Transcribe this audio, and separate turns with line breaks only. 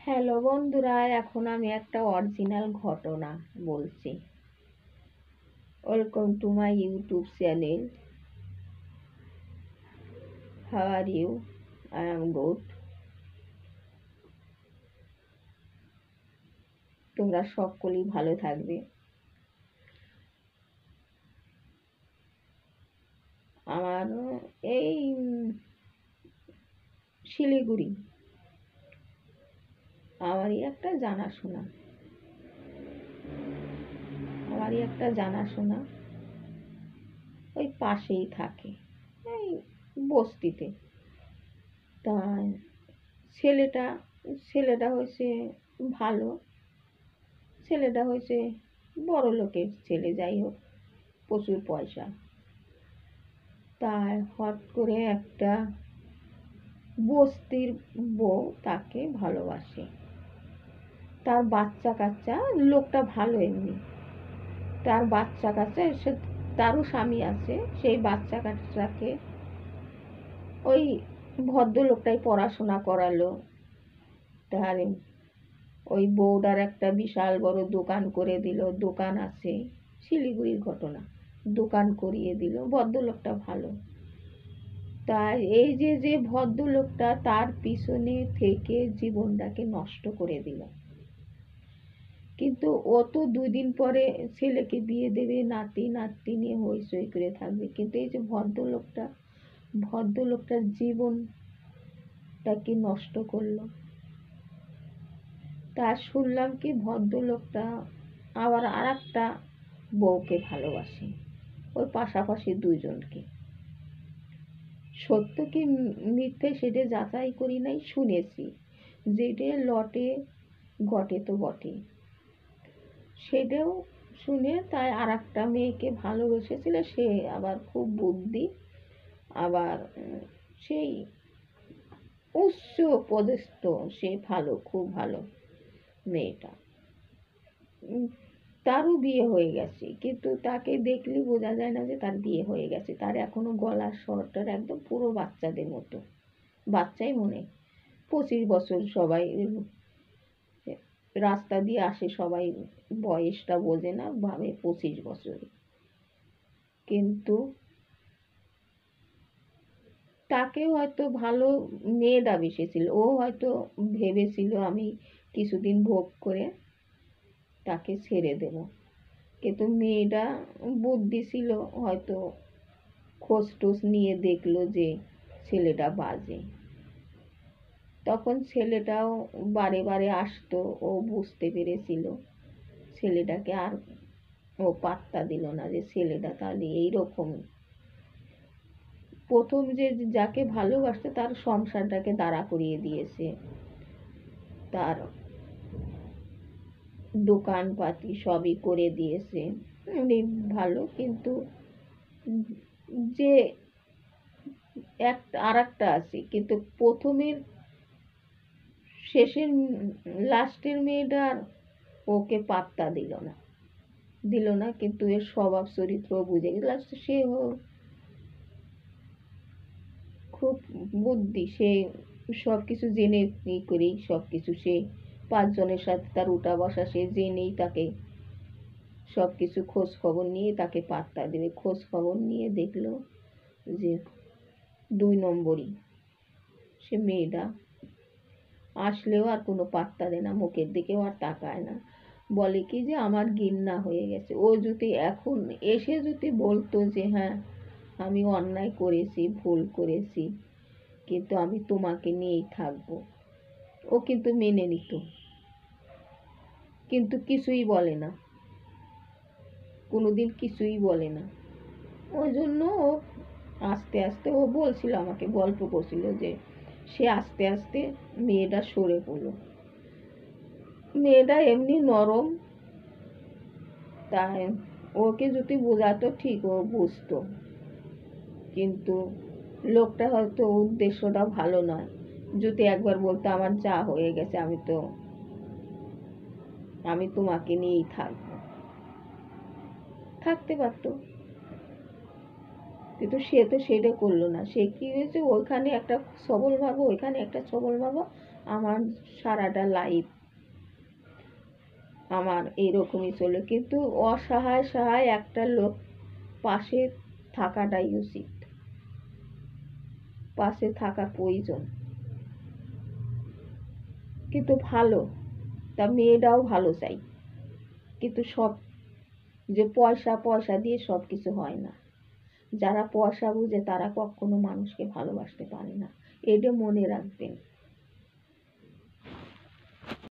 Hello বন্ধুরা, এখন আমি একটা অরিজিনাল ঘটনা বলছি। Welcome to my YouTube channel. How are you? I am good. তোমরা সকলেই ভালো থাকবে। আমার এই শিলিগুড়ি আমারই একটা জানাশোনা ওই পাশেই থাকে, এই বস্তিতে। তা ছেলেটা ছেলেটা হয়েছে ভালো, ছেলেটা হয়েছে বড় লোকের ছেলে, যাই হোক প্রচুর পয়সা। তাই হট করে একটা বস্তির বউ তাকে ভালোবাসে। তার বাচ্চা কাচ্চা, লোকটা ভালো এমনি, তার বাচ্চা কাচ্চা সে, তারও স্বামী আছে, সেই বাচ্চা কাচ্চাকে ওই ভদ্রলোকটাই পড়াশোনা করালো। তার ওই বউটার একটা বিশাল বড় দোকান করে দিল, দোকান আছে, শিলিগুড়ির ঘটনা, দোকান করিয়ে দিল। ভদ্রলোকটা ভালো। তাই এই যে যে ভদ্রলোকটা তার পিছনে থেকে জীবনটাকে নষ্ট করে দিল। কিন্তু ও তো 2 দিন পরে ছেলেকে বিয়ে দেবে, নাতি নাতনি নিয়ে হইচই করে থাকবে। কিন্তু এই যে ভদ্রলোকটার জীবনটাকে নষ্ট করলো। তা শুনলাম কি ভদ্রলোকটা আবার আর একটা বউকে ভালোবাসে, ওই পাশাপাশি দুজনকে। সত্য কি মিথ্যে সেটা যাচাই করি নাই, শুনেছি। যেটা লটে ঘটে তো বটে, সেটাও শুনে তাই আর একটা মেয়েকে ভালোবেসেছিল। সে আবার খুব বুদ্ধি, আবার সেই উচ্চ পদস্থ, সে ভালো, খুব ভালো মেয়েটা। তারও বিয়ে হয়ে গেছে, কিন্তু তাকে দেখলে বোঝা যায় না যে তার বিয়ে হয়ে গেছে। তার এখনো গলার স্বরটার একদম পুরো বাচ্চাদের মতো, বাচ্চাই মনে। 25 বছর, সবাই রাস্তা দিয়ে আসে, সবাই বয়সটা বোঝে না, ভাবে 25 বছর। কিন্তু তাকে হয়তো ভালো মেয়েটা বেসেছিল, ও হয়তো ভেবেছিল আমি কিছুদিন ভোগ করে তাকে ছেড়ে দেব। কিন্তু মেয়েটা বুদ্ধি ছিল, হয়তো খোঁজ টোজ নিয়ে দেখলো যে ছেলেটা বাজে। তখন ছেলেটাও বারে বারে আসতো, ও বুঝতে পেরেছিল ছেলেটাকে, আর ও পাত্তা দিল না যে ছেলেটা তাহলে এইরকম। প্রথম যে যাকে ভালোবাসতো তার সংসারটাকে দাঁড়া করিয়ে দিয়েছে, তার দোকানপাতি সবই করে দিয়েছে, উনি ভালো। কিন্তু যে আর একটা আছে, কিন্তু প্রথমের শেষের লাস্টের মেয়েটা ওকে পাত্তা দিল না। কিন্তু এর স্বভাব চরিত্র বুঝে গেল। সে খুব বুদ্ধি, সে সব কিছু জেনে করেই সব কিছু, সে 5 জনের সাথে তার উঠা বসা সে জেনেই তাকে সব কিছু খোঁজ খবর নিয়ে তাকে পাত্তা দেবে। খোঁজ খবর নিয়ে দেখলো যে 2 নম্বরই সে মেয়েটা। আসলেও আর কোনো পাত্তা দেয় না, মুখের দিকেও আর তাকায় না। বলে কি যে আমার ঘৃণা হয়ে গেছে। ও যদি এখন এসে যদি বলতো যে হ্যাঁ আমি অন্যায় করেছি, ভুল করেছি, কিন্তু আমি তোমাকে নিয়েই থাকবো, ও কিন্তু মেনে নিত। কিন্তু কিছুই বলে না, কোনোদিন কিছুই বলে না। ওই জন্য ও আস্তে আস্তে, ও বলছিল আমাকে, গল্প করছিল যে সে আস্তে আস্তে মেয়েটা সরে পড়লো। মেয়েটা এমনি নরম, তাই ওকে যদি বোঝাতো ঠিক ও বুঝতো। কিন্তু লোকটা হয়তো উদ্দেশ্যটা ভালো নয়। যদি একবার বলতো আমার যা হয়ে গেছে, আমি তোমাকে নিয়েই থাকতে পারতো। কিন্তু সে তো সেটা করলো না। সে কি হয়েছে, ওইখানে একটা সবল ভাবো, ওইখানে একটা সবল ভাবো, আমার সারাটা লাইফ আমার এইরকমই চলে, কিন্তু অসহায় সহায় একটা লোক পাশে থাকাটাই উচিত, পাশে থাকা প্রয়োজন। কিন্তু ভালো, তা মেয়েটাও ভালো চাই, কিন্তু সব যে পয়সা পয়সা দিয়ে সব কিছু হয় না। যারা পয়সা বুঝে তারা কখনো মানুষকে ভালোবাসতে পারে না, এটা মনে রাখবেন।